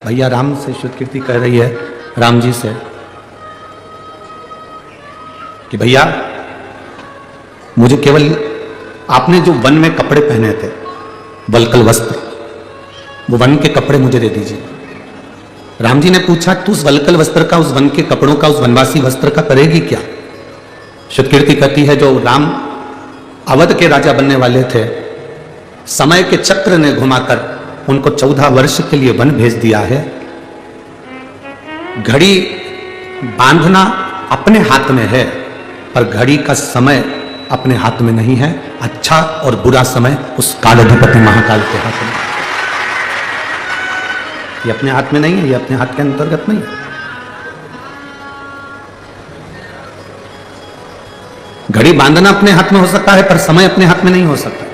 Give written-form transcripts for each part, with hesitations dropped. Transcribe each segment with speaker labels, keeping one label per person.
Speaker 1: भैया राम से श्रुत कीर्ति कह रही है राम जी से कि भैया मुझे केवल आपने जो वन में कपड़े पहने थे वल्कल वस्त्र, वो वन के कपड़े मुझे दे दीजिए। राम जी ने पूछा तू उस वल्कल वस्त्र का, उस वन के कपड़ों का, उस वनवासी वस्त्र का करेगी क्या? श्रुत कीर्ति कहती है जो राम अवध के राजा बनने वाले थे, समय के चक्र ने घुमाकर उनको 14 वर्ष के लिए वन भेज दिया है। घड़ी बांधना अपने हाथ में है, पर घड़ी का समय अपने हाथ में नहीं है। अच्छा और बुरा समय उस कालाधिपति महाकाल के हाथ में। ये अपने हाथ में नहीं है, ये अपने हाथ के अंतर्गत नहीं है। घड़ी बांधना अपने हाथ में हो सकता है, पर समय अपने हाथ में नहीं हो सकता।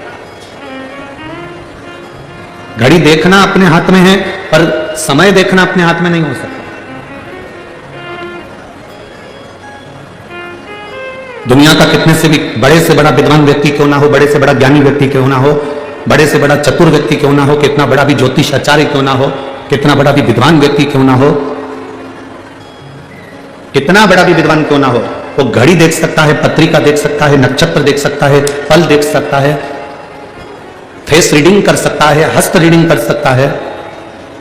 Speaker 1: घड़ी देखना अपने हाथ में है, पर समय देखना अपने हाथ में नहीं हो सकता। दुनिया का कितने से भी बड़े से बड़ा विद्वान व्यक्ति क्यों ना हो, बड़े से बड़ा ज्ञानी व्यक्ति क्यों ना हो, बड़े से बड़ा चतुर व्यक्ति क्यों ना हो, कितना बड़ा भी ज्योतिष आचार्य क्यों ना हो, कितना बड़ा भी विद्वान व्यक्ति क्यों ना हो, कितना बड़ा भी विद्वान क्यों ना हो, वो घड़ी देख सकता है, पत्रिका देख सकता है, नक्षत्र देख सकता है, फल देख सकता है, फेस रीडिंग कर सकता है, हस्त रीडिंग कर सकता है,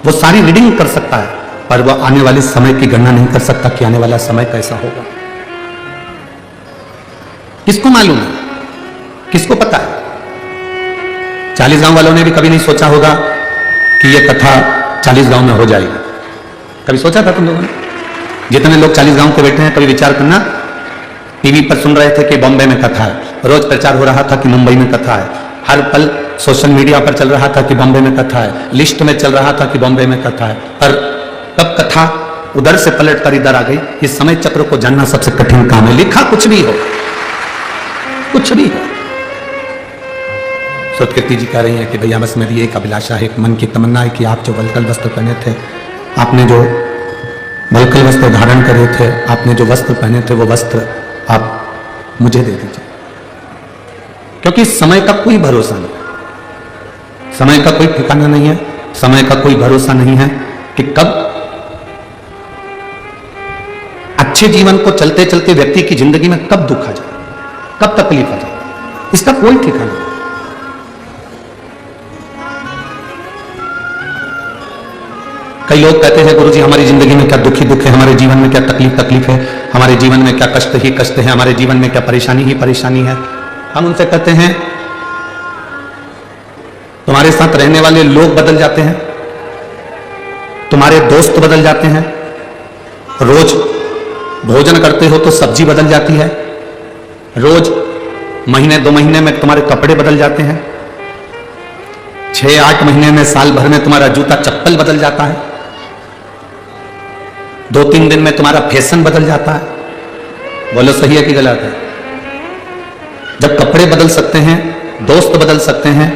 Speaker 1: वो सारी रीडिंग कर सकता है, पर वो आने वाले समय की गणना नहीं कर सकता कि आने वाला समय कैसा होगा। किसको मालूम है? किसको पता है? 40 गांव वालों ने भी कभी नहीं सोचा होगा कि ये कथा 40 गांव में हो जाएगी। कभी सोचा था तुम लोगों ने? जितने लोग 40 गांव के बैठे हैं, कभी विचार करना। टीवी पर सुन रहे थे कि बॉम्बे में कथा है, रोज प्रचार हो रहा था कि मुंबई में कथा है, हर पल सोशल मीडिया पर चल रहा था कि बॉम्बे में कथा है, लिस्ट में चल रहा था कि बॉम्बे में कथा है, पर कब कथा उधर से पलट कर इधर आ गई। इस समय चक्र को जानना सबसे कठिन काम है। लिखा कुछ भी हो, कुछ भी हो। श्रुत कीर्ति जी कह रही हैं कि भैया बस मेरी एक अभिलाषा है, एक मन की तमन्ना है कि आप जो वल्कल वस्त्र पहने थे, आपने जो वल्कल वस्त्र धारण करे थे, आपने जो वस्त्र पहने थे, वो वस्त्र आप मुझे दे दीजिए। क्योंकि समय का कोई भरोसा नहीं, समय का कोई ठिकाना नहीं है, समय का कोई भरोसा नहीं है कि कब अच्छे जीवन को चलते चलते व्यक्ति की जिंदगी में कब दुख आ जाए, कब तकलीफ आ जाए, इसका कोई ठिकाना नहीं। कई लोग कहते हैं गुरुजी हमारी जिंदगी में क्या दुख ही दुख है, हमारे जीवन में क्या तकलीफ है, हमारे जीवन में क्या कष्ट ही कष्ट है, हमारे जीवन में क्या परेशानी ही परेशानी है। हम उनसे कहते हैं तुम्हारे साथ रहने वाले लोग बदल जाते हैं, तुम्हारे दोस्त बदल जाते हैं, रोज भोजन करते हो तो सब्जी बदल जाती है, रोज महीने 2 महीने में तुम्हारे कपड़े बदल जाते हैं, 6-8 महीने में, साल भर में तुम्हारा जूता चप्पल बदल जाता है, 2-3 दिन में तुम्हारा फैशन बदल जाता है। बोलो सही है कि गलत है? जब कपड़े बदल सकते हैं, दोस्त बदल सकते हैं,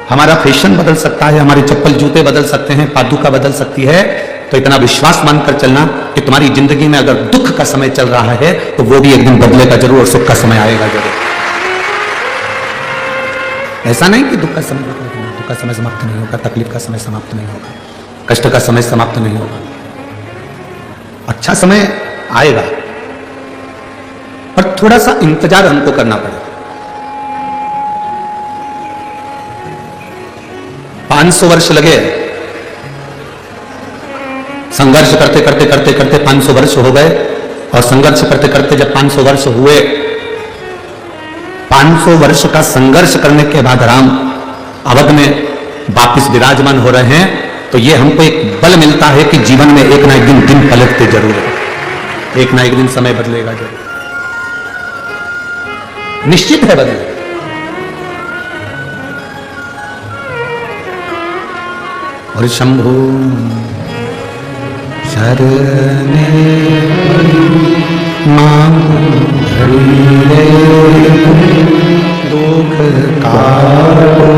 Speaker 1: हमारा फैशन बदल सकता है, हमारे चप्पल जूते बदल सकते हैं, पादुका बदल सकती है, तो इतना विश्वास मानकर चलना कि तुम्हारी जिंदगी में अगर दुख का समय चल रहा है तो वो भी एक दिन बदलेगा जरूर और सुख का समय आएगा जरूर। ऐसा नहीं कि दुख का समय बदलेगा, दुख का समय समाप्त नहीं होगा, तकलीफ का समय समाप्त नहीं होगा, कष्ट का समय समाप्त नहीं होगा। अच्छा समय आएगा, पर थोड़ा सा इंतजार हमको करना पड़ेगा। 500 वर्ष लगे, संघर्ष करते करते करते करते 500 वर्ष हो गए, और संघर्ष करते करते जब 500 वर्ष हुए, 500 वर्ष का संघर्ष करने के बाद राम अवध में वापिस विराजमान हो रहे हैं, तो ये हमको एक बल मिलता है कि जीवन में एक ना एक दिन पलटते जरूर है, एक ना एक दिन समय बदलेगा जरूर, निश्चित है बदलेगा। और शंभु शरणे दुख काटो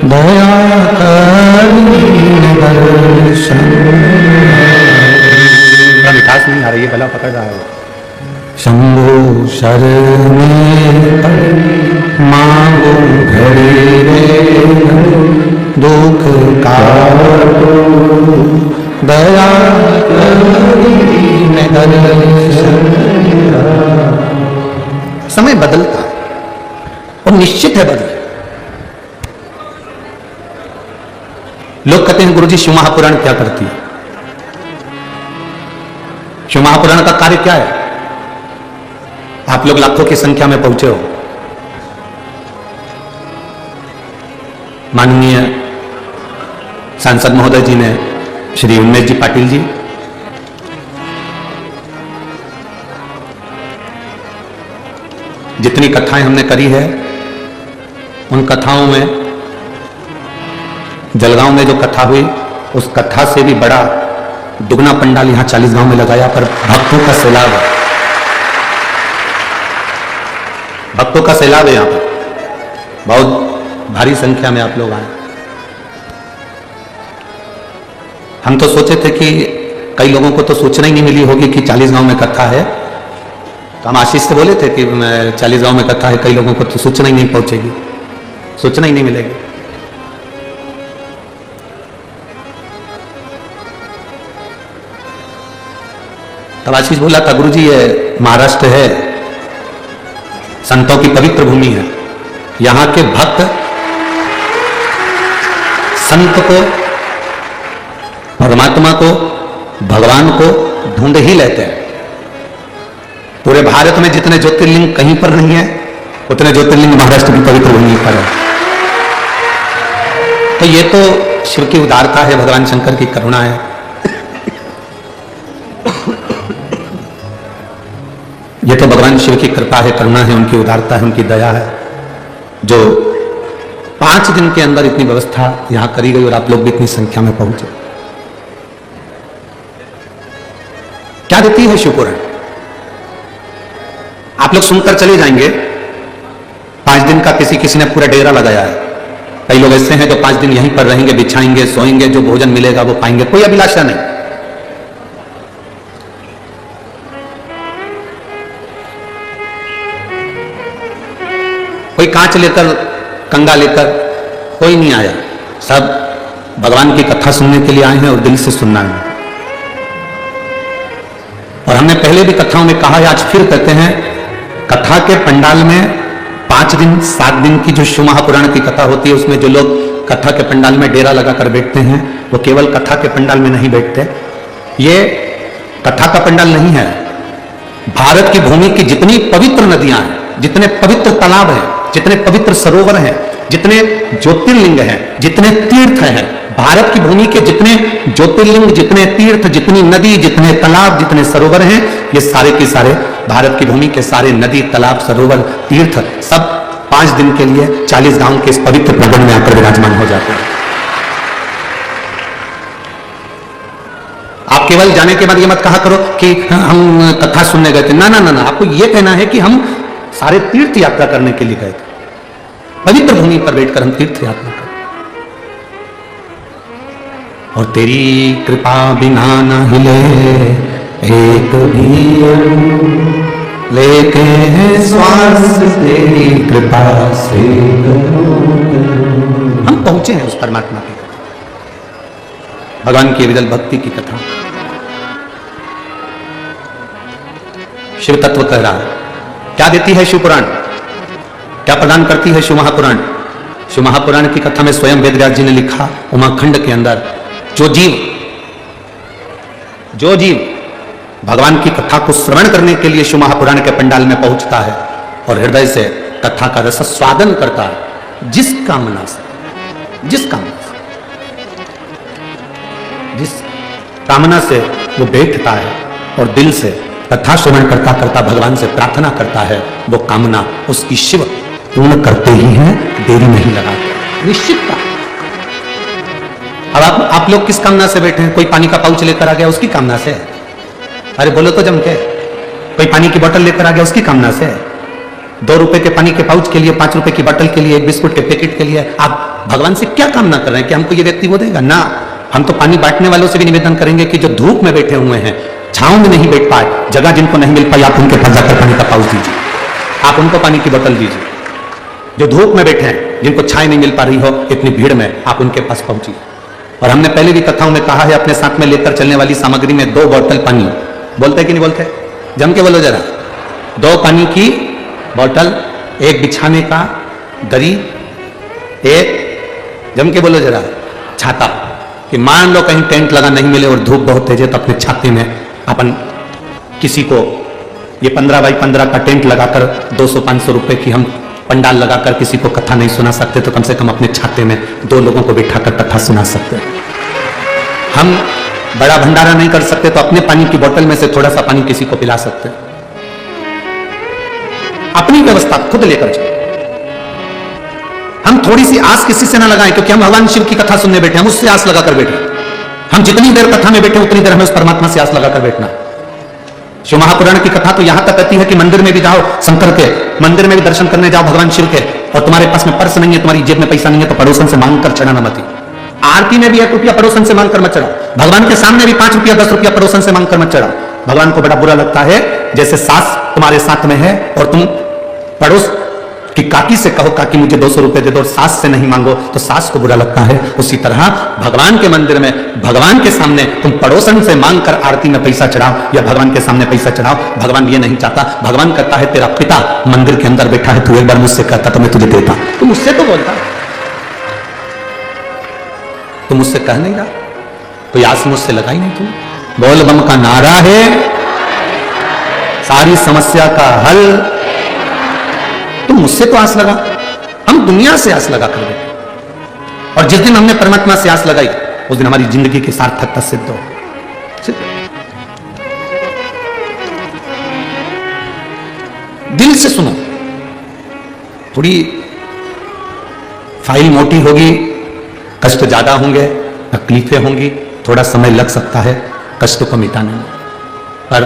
Speaker 1: दया कर दर्शन। मिठास नहीं आ रही है, गला पकड़ रहा है। शंभु शरणे मांगो घड़ी रे दुख काटो निश्चित है बदले। लोग कहते हैं गुरुजी शिव महापुराण क्या करती है? शिव महापुराण का कार्य क्या है? आप लोग लाखों की संख्या में पहुंचे हो। माननीय सांसद महोदय जी ने, श्री उन्मेष जी पाटिल जी, जितनी कथाएं हमने करी है, उन कथाओं में जलगांव में जो कथा हुई, उस कथा से भी बड़ा दुगना पंडाल यहां 40 गांव में लगाया। पर भक्तों का सैलाब है, भक्तों का सैलाब है। यहां पर बहुत भारी संख्या में आप लोग आए। हम तो सोचे थे कि कई लोगों को तो सूचना ही नहीं मिली होगी कि 40 गांव में कथा है, तो हम आशीष से बोले थे कि 40 गांव में कथा है, कई लोगों को तो सूचना ही नहीं पहुंचेगी, सूचना ही नहीं मिलेगी। तब आशीष बोला था, गुरुजी ये महाराष्ट्र है, संतों की पवित्र भूमि है, यहां के भक्त संत को, परमात्मा को, भगवान को ढूंढ ही लेते हैं। पूरे भारत में जितने ज्योतिर्लिंग कहीं पर नहीं है, उतने ज्योतिर्लिंग महाराष्ट्र की पवित्र भूमि पर है। तो ये तो शिव की उदारता है, भगवान शंकर की करुणा है। ये तो भगवान शिव की कृपा है, करुणा है, उनकी उदारता है, उनकी दया है, जो 5 दिन के अंदर इतनी व्यवस्था यहां करी गई और आप लोग भी इतनी संख्या में पहुंचे। क्या देती है शिवपुराण? आप लोग सुनकर चले जाएंगे। 5 दिन का किसी ने पूरा डेरा लगाया है। कई लोग ऐसे हैं जो 5 दिन यहीं पर रहेंगे, बिछाएंगे, सोएंगे, जो भोजन मिलेगा वो पाएंगे, कोई अभिलाषा नहीं। कोई कांच लेकर, कंगा लेकर कोई नहीं आया। सब भगवान की कथा सुनने के लिए आए हैं और दिल से सुनना है। और हमने पहले भी कथाओं में कहा है, आज फिर कहते हैं, कथा के पंडाल में 5 दिन 7 दिन की जो शिव महापुराण की कथा होती है, उसमें जो लोग कथा के पंडाल में डेरा लगाकर बैठते हैं, वो केवल कथा के पंडाल में नहीं बैठते। ये कथा का पंडाल नहीं है। भारत की भूमि की जितनी पवित्र नदियां हैं, जितने पवित्र तालाब हैं, जितने पवित्र सरोवर हैं, जितने ज्योतिर्लिंग हैं, जितने तीर्थ हैं, भारत की भूमि के जितने ज्योतिर्लिंग, जितने तीर्थ, जितनी नदी, जितने तालाब, जितने सरोवर हैं, ये सारे के सारे भारत की भूमि के सारे नदी, तालाब, सरोवर, तीर्थ सब 5 दिन के लिए 40 गांव के इस पवित्र प्रगण में आकर विराजमान हो जाते हैं। आप केवल जाने के बाद ये मत कहा करो कि हम कथा सुनने गए थे। ना ना ना ना, आपको ये कहना है कि हम सारे तीर्थ यात्रा करने के लिए गए थे। पवित्र भूमि पर बैठकर हम तीर्थ यात्रा करें। और तेरी कृपा बिना न हिले एक भी लेके श्वास तेरी कृपा से हम पहुंचे हैं उस परमात्मा की कथा, भगवान की विरल भक्ति की कथा। शिव तत्व कह रहा है। क्या देती है शिव पुराण? क्या प्रदान करती है शिव महापुराण? शिव महापुराण की कथा में स्वयं वेदव्यास जी ने लिखा, उमाखंड के अंदर जो जीव भगवान की कथा को श्रवण करने के लिए शिव महापुराण के पंडाल में पहुंचता है और हृदय से कथा का रस स्वादन करता है, जिस कामना से वो बैठता है और दिल से कथा श्रवण करता करता भगवान से प्रार्थना करता है, वो कामना उसकी शिव पूर्ण करते ही हैं, देरी नहीं लगाते, निश्चित का। अब आप लोग किस कामना से बैठे हैं? कोई पानी का पाउच लेकर आ गया, उसकी कामना से। अरे बोलो तो जम के। कोई पानी की बोतल लेकर आ गया, उसकी कामना से। 2 रुपए के पानी के पाउच के लिए, 5 रुपए की बोतल के लिए, 1 बिस्कुट के पैकेट के लिए आप भगवान से क्या कामना कर रहे हैं कि हमको ये व्यक्ति वो देगा? ना, हम तो पानी बांटने वालों से भी निवेदन करेंगे कि जो धूप में बैठे हुए हैं, छांव में नहीं बैठ पाए, जगह जिनको नहीं मिल पाई, आप उनके पास जाकर पानी का पाउच दीजिए, आप उनको पानी की बोतल दीजिए। जो धूप में बैठे हैं, जिनको छाई नहीं मिल पा रही हो इतनी भीड़ में, आप उनके पास पहुंचिए। और हमने पहले भी कथाओं में कहा है, अपने साथ में लेकर चलने वाली सामग्री में 2 बोतल पानी, बोलते कि नहीं बोलते? जम के बोलो जरा। 2 पानी की बोतल, 1 बिछाने का दरी, एक जम के बोलो जरा, छाता, कि मान लो कहीं टेंट लगा नहीं मिले और धूप बहुत तेज है तो अपने छाते में अपन किसी को ये 15 बाई 15 का टेंट लगाकर 200-500 रुपए की हम पंडाल लगाकर किसी को कथा नहीं सुना सकते तो कम से कम अपने छाते में 2 लोगों को बिठाकर कथा सुना सकते हैं। हम बड़ा भंडारा नहीं कर सकते तो अपने पानी की बोतल में से थोड़ा सा पानी किसी को पिला सकते हैं। अपनी व्यवस्था खुद लेकर चलो। हम थोड़ी सी आस किसी से ना लगाएं, क्योंकि हम भगवान शिव की कथा सुनने बैठे, हम उससे आस लगाकर बैठे। हम जितनी देर कथा में बैठे उतनी देर हमें उस परमात्मा से आस लगाकर बैठना। शिव महापुराण की कथा तो यहां तक कहती है कि मंदिर में भी जाओ शंकर के, मंदिर में भी दर्शन करने जाओ भगवान शिव के, और तुम्हारे पास में पर्स नहीं है, तुम्हारी जेब में पैसा नहीं है, तो पड़ोसन से मांगकर चढ़ाना मत। आरती में भी 1 रुपया पड़ोसन से मांगकर मत चढ़ाओ। भगवान के सामने भी 5 रुपया 10 रुपया पड़ोसन से मांगकर मत चढ़ाओ। भगवान को बड़ा बुरा लगता है जैसे सास तुम्हारे साथ में है और तुम पड़ोस कि काकी से कहो काकी मुझे 200 रुपए दे दो, सास से नहीं मांगो तो सास को बुरा लगता है। उसी तरह भगवान के मंदिर में भगवान के सामने तुम पड़ोसन से मांगकर आरती में पैसा चढ़ाओ या भगवान के सामने पैसा चढ़ाओ, भगवान ये नहीं चाहता। भगवान कहता है तेरा पिता मंदिर के अंदर बैठा है, तू एक बार मुझसे कहता तो मैं तुझे देता। तू मुझसे तो बोलता, तू मुझसे कह नहीं रहा, तो आस मुझसे लगाई नहीं। तू बोल बम का नारा है सारी समस्या का हल। तुम मुझसे तो आस लगा, हम दुनिया से आस लगा कर बैठे, और जिस दिन हमने परमात्मा से आस लगाई उस दिन हमारी जिंदगी की सार्थकता सिद्ध हो। दिल से सुनो, थोड़ी फाइल मोटी होगी, कष्ट ज्यादा होंगे, तकलीफें होंगी, थोड़ा समय लग सकता है कष्ट को मिटाने में, पर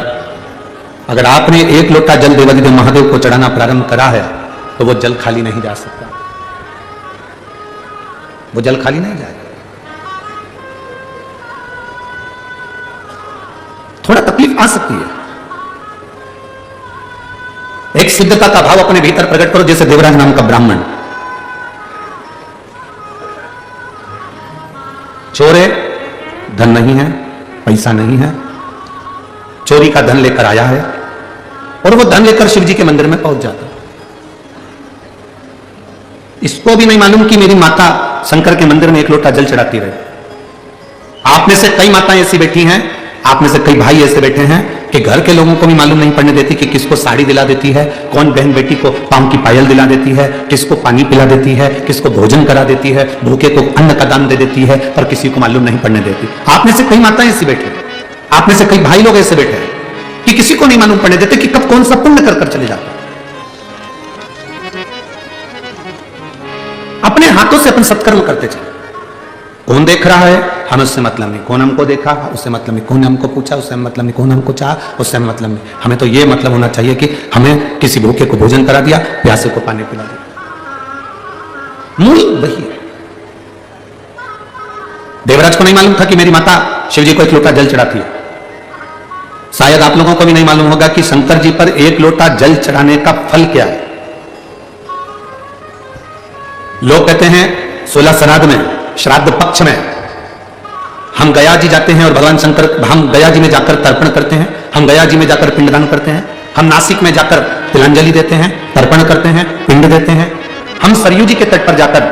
Speaker 1: अगर आपने 1 लोटा जल देवादिदेव महादेव को चढ़ाना प्रारंभ करा है तो वो जल खाली नहीं जा सकता, वो जल खाली नहीं जाएगा। थोड़ा तकलीफ आ सकती है, एक सिद्धता का भाव अपने भीतर प्रकट करो, जैसे देवराज नाम का ब्राह्मण चोर है, धन नहीं है, पैसा नहीं है, चोरी का धन लेकर आया है और वो धन लेकर शिव जी के मंदिर में पहुंच जाता है। इसको भी नहीं मालूम कि मेरी माता शंकर के मंदिर में 1 लोटा जल चढ़ाती रहे। आप में से कई माताएं ऐसी बैठी हैं, आप में से कई भाई ऐसे बैठे हैं कि घर के लोगों को भी मालूम नहीं पड़ने देती कि किसको साड़ी दिला देती है, कौन बहन बेटी को पांव की पायल दिला देती है, किसको पानी पिला देती है, किसको भोजन करा देती है, भूखे को अन्न का दान दे देती है, पर किसी को मालूम नहीं पड़ने देती। आप में से कई माताएं ऐसी बैठी, आप में से कई भाई लोग ऐसे बैठे हैं कि किसी को नहीं मालूम पड़ने देते कि कब कौन सा पुण्य कर चले जाते। अपने हाथों से अपन सत्कर्म करते चले। कौन देख रहा है हमें उससे मतलब नहीं, कौन हमको देखा उससे मतलब नहीं, कौन हमको पूछा उससे मतलब नहीं, कौन हमको चाहा उससे मतलब नहीं। हमें तो ये मतलब होना चाहिए कि हमें किसी भूखे को भोजन करा दिया, प्यासे को पानी पिला दिया। मूल वही है। देवराज को नहीं मालूम था कि मेरी माता शिव जी को 1 लोटा जल चढ़ाती है। शायद आप लोगों को भी नहीं मालूम होगा कि शंकर जी पर 1 लोटा जल चढ़ाने का फल क्या है। लोग कहते हैं 16 श्राद्ध में, श्राद्ध पक्ष में हम गया जी जाते हैं और भगवान शंकर, हम गया जी में जाकर तर्पण करते हैं, हम गया जी में जाकर पिंडदान करते हैं, हम नासिक में जाकर तिलांजलि देते हैं, तर्पण करते हैं, पिंड देते हैं, हम सरयू जी के तट पर जाकर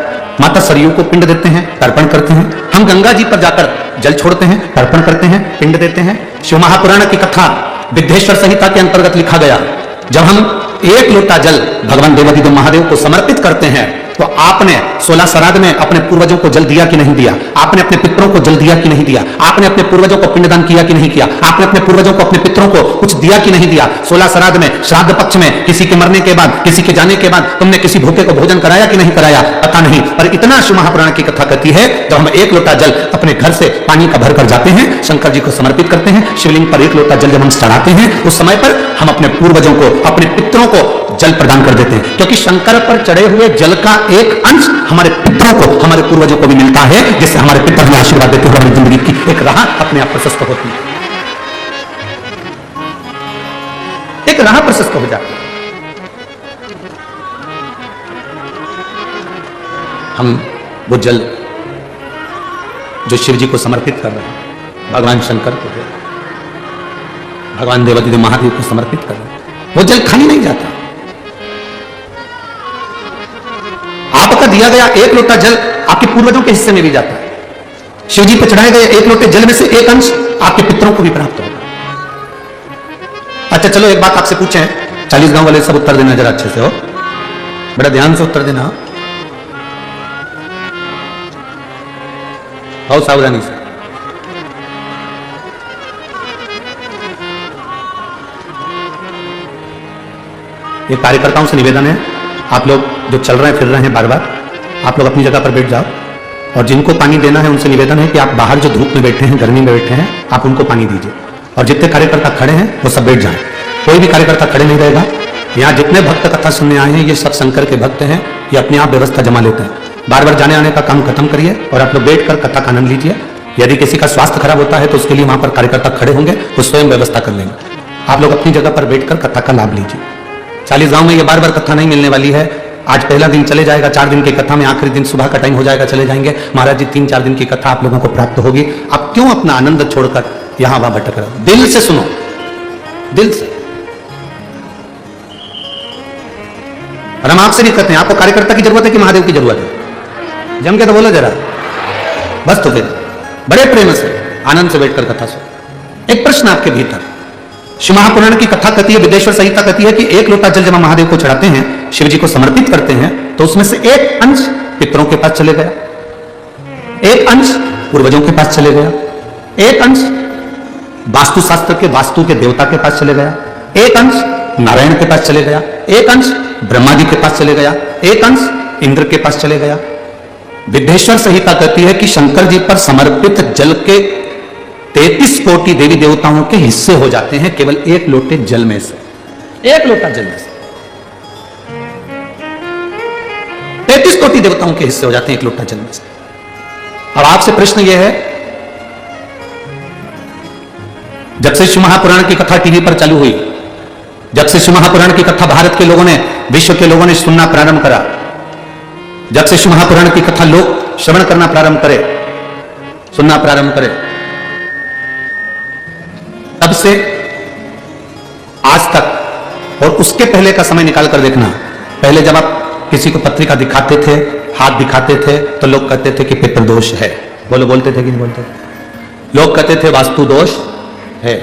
Speaker 1: माता सरयू को पिंड देते हैं, तर्पण करते हैं, हम गंगा जी पर जाकर जल छोड़ते हैं, तर्पण करते हैं, पिंड देते हैं। शिव महापुराण की कथा विद्येश्वर संहिता के अंतर्गत लिखा गया, जब हम 1 लोटा जल भगवान देवादिदेव महादेव को समर्पित करते हैं तो आपने 16 श्राद्ध में अपने पूर्वजों को जल दिया कि नहीं दिया, आपने अपने पितरों को जल दिया कि नहीं दिया, आपने अपने पूर्वजों को पिंडदान किया कि नहीं किया, आपने अपने पूर्वजों को अपने पितरों को कुछ दिया कि नहीं दिया। 16 श्राद्ध में, श्राद्ध पक्ष में, किसी के मरने के बाद, किसी के जाने के बाद तुमने किसी भूखे को भोजन कराया कि नहीं कराया, पता नहीं। पर इतना शिव महापुराण की कथा कहती है, जब हम 1 लोटा जल अपने घर से पानी का भरकर जाते हैं, शंकर जी को समर्पित करते हैं, शिवलिंग पर 1 लोटा जल जब हम चढ़ाते हैं, उस समय पर हम अपने पूर्वजों को, अपने पितरों को जल प्रदान कर देते हैं, क्योंकि शंकर पर चढ़े हुए जल का एक अंश हमारे पितरों को, हमारे पूर्वजों को भी मिलता है, जिससे हमारे पितर हमें आशीर्वाद देते हुए हमारी जिंदगी की एक राह अपने आप प्रशस्त होती है, एक राह प्रशस्त हो जाती है। हम वो जल जो शिव जी को समर्पित कर रहे हैं, भगवान शंकर को, भगवान देवादिदेव महादेव को समर्पित कर रहे हैं, वो जल खाली नहीं जाता। का दिया गया एक लोटा जल आपके पूर्वजों के हिस्से में भी जाता है। शिव जी पर चढ़ाए गए एक लोटे जल में से एक अंश आपके पितरों को भी प्राप्त होगा। अच्छा चलो एक बात आपसे पूछें, 40 गांव वाले सब उत्तर देना जरा अच्छे से, हो बड़ा ध्यान से उत्तर देना, बहुत सावधानी से। ये कार्यकर्ताओं से निवेदन है, आप लोग जो चल रहे हैं फिर रहे हैं बार बार, आप लोग अपनी जगह पर बैठ जाओ, और जिनको पानी देना है उनसे निवेदन है कि आप बाहर जो धूप में बैठे हैं, गर्मी में बैठे हैं, आप उनको पानी दीजिए। और जितने कार्यकर्ता खड़े हैं वो सब बैठ जाएं, कोई भी कार्यकर्ता खड़े नहीं रहेगा। यहाँ जितने भक्त कथा सुनने आए हैं ये सब शंकर के भक्त हैं, ये अपने आप व्यवस्था जमा लेते हैं। बार बार जाने आने का काम खत्म करिए और आप लोग बैठकर कथा का आनंद लीजिए। यदि किसी का स्वास्थ्य खराब होता है तो उसके लिए वहां पर कार्यकर्ता खड़े होंगे, वो स्वयं व्यवस्था कर लेंगे। आप लोग अपनी जगह पर बैठकर कथा का लाभ लीजिए। 40 गांव में ये बार बार कथा नहीं मिलने वाली है। आज पहला दिन चले जाएगा, 4 दिन की कथा में, आखिरी दिन सुबह का टाइम हो जाएगा, चले जाएंगे। महाराज जी 3-4 दिन की कथा आप लोगों को प्राप्त होगी। आप क्यों अपना आनंद छोड़कर यहां वहां भटक रहे हो? दिल से सुनो, दिल से। और हम आपसे भी कहते हैं, आपको कार्यकर्ता की जरूरत है कि महादेव की जरूरत है? जम के तो बोलो जरा, बस। तो फिर बड़े प्रेम से आनंद से बैठकर कथा सुनो। एक प्रश्न आपके भीतर, शिव महापुराण की कथा कहती है, विदेश्वर संहिता कहती है कि एक लोटा जल जब महादेव को चढ़ाते हैं, शिव जी को समर्पित करते हैं, तो उसमें से एक अंश पितरों के पास चले गया, एक अंश पूर्वजों के पास चले गया, एक अंश वास्तुशास्त्र के वास्तु के देवता के पास चले गया, एक अंश नारायण के पास चले गया, एक अंश ब्रह्मा जी के पास चले गया, एक अंश इंद्र के पास चले गया। विदेश्वर संहिता कहती है कि शंकर जी पर समर्पित जल के 33 कोटि देवी देवताओं के हिस्से हो जाते हैं केवल एक लोटे जल में से, एक लोटा जल में से 33 कोटि देवताओं के हिस्से हो जाते हैं एक लोटा जल में से। अब आपसे प्रश्न यह है, जब से शिव महापुराण की कथा टीवी पर चालू हुई, जब से शिव महापुराण की कथा भारत के लोगों ने, विश्व के लोगों ने सुनना प्रारंभ करा, जब से शिव महापुराण की कथा लोग श्रवण करना प्रारंभ करे, सुनना प्रारंभ करे, तब से आज तक, और उसके पहले का समय निकाल कर देखना, पहले जब आप किसी को पत्रिका दिखाते थे, हाथ दिखाते थे, तो लोग कहते थे कि पितृदोष है। बोलो, बोलते थे कि नहीं बोलते? लोग कहते थे वास्तु दोष है,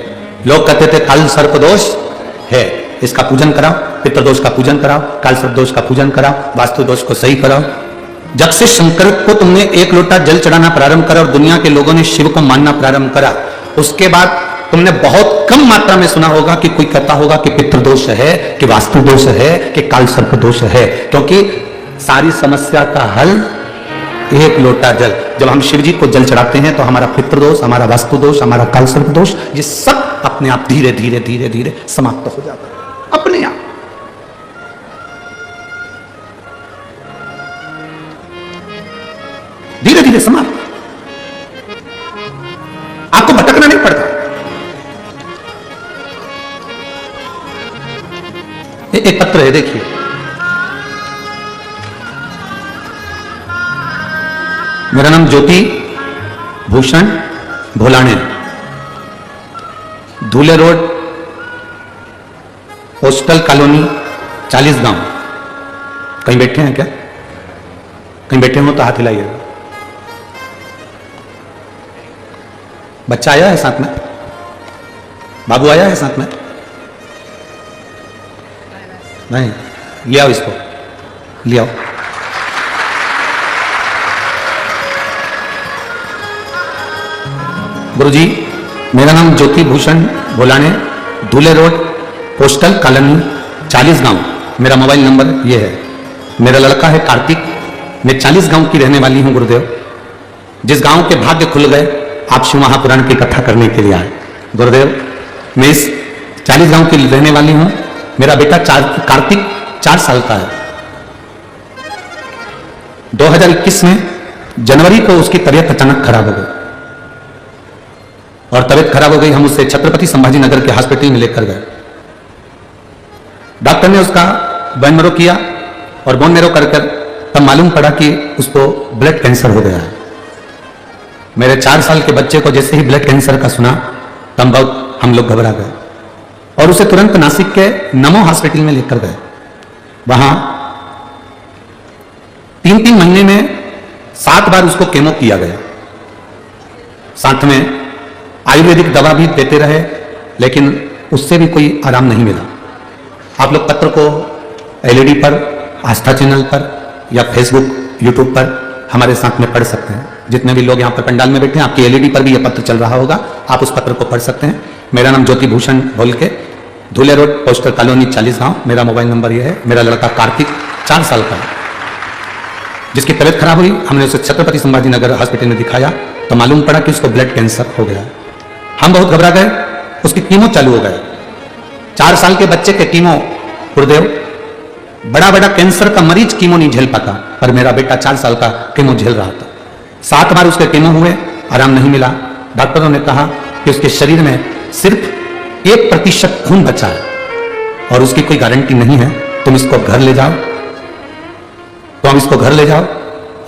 Speaker 1: लोग कहते थे काल सर्प दोष है, इसका पूजन कराओ, पितृदोष का पूजन कराओ, काल सर्प दोष का पूजन कराओ, वास्तु दोष को सही कराओ। जब से शंकर को तुमने एक लोटा जल चढ़ाना प्रारंभ करा और दुनिया के लोगों ने शिव को मानना प्रारंभ करा, उसके बाद तुमने बहुत कम मात्रा में सुना होगा कि कोई कहता होगा कि पितृदोष है, कि वास्तु दोष है, कि काल सर्प दोष है, क्योंकि सारी समस्या का हल एक लोटा जल। जब हम शिव जी को जल चढ़ाते हैं तो हमारा पितृदोष, हमारा वास्तु दोष, हमारा काल सर्प दोष, ये सब अपने आप धीरे धीरे धीरे धीरे समाप्त हो जाता है, अपने आप। धीरे धीरे समाप्त, आपको भटकना नहीं पड़ता। एक पत्र है, देखिए, मेरा नाम ज्योति भूषण भोलाने, धूले रोड, पोस्टल कॉलोनी, 40 गांव। कहीं बैठे हैं क्या? कहीं बैठे हो तो हाथ हिलाइएगा। बच्चा आया है साथ में? बाबू आया है साथ में? नहीं, ले आओ इसको, ले आओ। गुरुजी, मेरा नाम ज्योति भूषण भोलाने, धूले रोड, पोस्टल कॉलोनी, 40 गांव। मेरा मोबाइल नंबर ये है। मेरा लड़का है कार्तिक, मैं 40 गांव की रहने वाली हूं गुरुदेव। जिस गांव के भाग्य खुल गए, आप शिव महापुराण की कथा करने के लिए आए। गुरुदेव, मैं इस 40 गांव की रहने वाली हूं। मेरा बेटा कार्तिक 4 साल का है। 2021 में जनवरी को उसकी तबीयत अचानक खराब हो गई, और तबीयत खराब हो गई, हम उसे छत्रपति संभाजी नगर के हॉस्पिटल में लेकर गए। डॉक्टर ने उसका बोन मैरो किया, और बोन मैरो कर तब मालूम पड़ा कि उसको ब्लड कैंसर हो गया है। मेरे 4 साल के बच्चे को जैसे ही ब्लड कैंसर का सुना, तब बहुत हम लोग घबरा गए और उसे तुरंत नासिक के नमो हॉस्पिटल में लेकर गए। वहां 3-3 महीने में 7 बार उसको केमो किया गया, साथ में आयुर्वेदिक दवा भी देते रहे, लेकिन उससे भी कोई आराम नहीं मिला। आप लोग पत्र को एलईडी पर, आस्था चैनल पर या फेसबुक, यूट्यूब पर हमारे साथ में पढ़ सकते हैं। जितने भी लोग यहाँ पर पंडाल में बैठे हैं, आपकी एलईडी पर भी यह पत्र चल रहा होगा, आप उस पत्र को पढ़ सकते हैं। मेरा नाम ज्योति भूषण भोल के, धुले रोड, पोस्टर कॉलोनी, 40 गांव। मेरा मोबाइल नंबर यह है। मेरा लड़का कार्तिक 4 साल का है, जिसकी तबीयत खराब हुई, हमने उसे छत्रपति संभाजी नगर हॉस्पिटल में दिखाया तो मालूम पड़ा कि उसको ब्लड कैंसर हो गया। हम बहुत घबरा गए, उसकी कीमो चालू हो गया। 4 साल के बच्चे के कीमो, गुरुदेव, बड़ा बड़ा कैंसर का मरीज कीमो नहीं झेल पाता, पर मेरा बेटा 4 साल का कीमो झेल रहा था। 7 बार उसके कीमो हुए, आराम नहीं मिला। डॉक्टरों ने कहा कि उसके शरीर में सिर्फ 1% खून बचा है और उसकी कोई गारंटी नहीं है, तुम इसको घर ले जाओ। तो हम इसको घर ले जाओ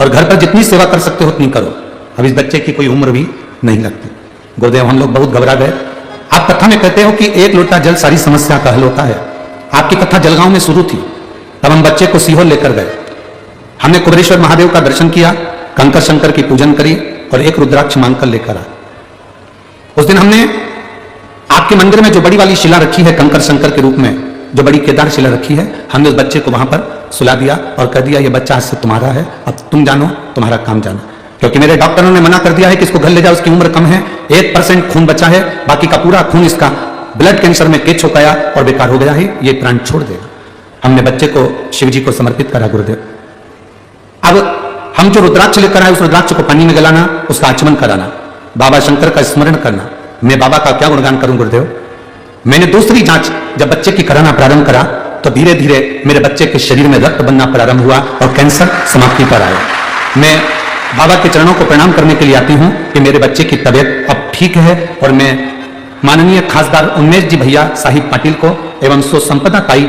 Speaker 1: और घर पर जितनी सेवा कर सकते हो उतनी करो। अब इस बच्चे की कोई उम्र भी नहीं लगती। गुरुदेव, हम लोग बहुत घबरा गए। आप कथा में कहते हो कि 1 लोटा जल सारी समस्या का हल होता है। आपकी कथा जलगांव में शुरू थी, तब हम बच्चे को सीहोर लेकर गए। हमने कुबेरेश्वर महादेव का दर्शन किया, कंकर शंकर की पूजन करी और 1 रुद्राक्ष मांगकर लेकर आए। उस दिन हमने आपके मंदिर में जो बड़ी वाली शिला रखी है कंकर शंकर के रूप में, जो बड़ी केदार शिला रखी है, हमने उस बच्चे को वहां पर सुला दिया और कह दिया, ये बच्चा आज से तुम्हारा है, अब तुम जानो, तुम्हारा काम जानो। क्योंकि मेरे डॉक्टरों ने मना कर दिया है कि इसको घर ले जाओ, इसकी उम्र कम है, 1% खून बचा है, बाकी का पूरा खून इसका ब्लड कैंसर में केच हो गया और बेकार हो गया है, ये प्राण छोड़ देगा। हमने बच्चे को शिव जी को समर्पित करा। गुरुदेव, अब हम जो रुद्राक्ष लेकर आए, उस रुद्राक्ष को पानी में गलाना, उसका आचमन कराना, बाबा शंकर का स्मरण करना। मैं बाबा का क्या गुणगान करूं गुरुदेव। मैंने दूसरी जांच जब बच्चे की कराना प्रारंभ करा तो धीरे धीरे मेरे बच्चे के शरीर में रक्त बनना प्रारंभ हुआ और कैंसर समाप्ति पर आया। मैं बाबा के चरणों को प्रणाम करने के लिए आती हूं कि मेरे बच्चे की तबीयत अब ठीक है, और मैं माननीय खासदार उमेश जी भैया साहिब पाटिल को एवं सो संपदा ताई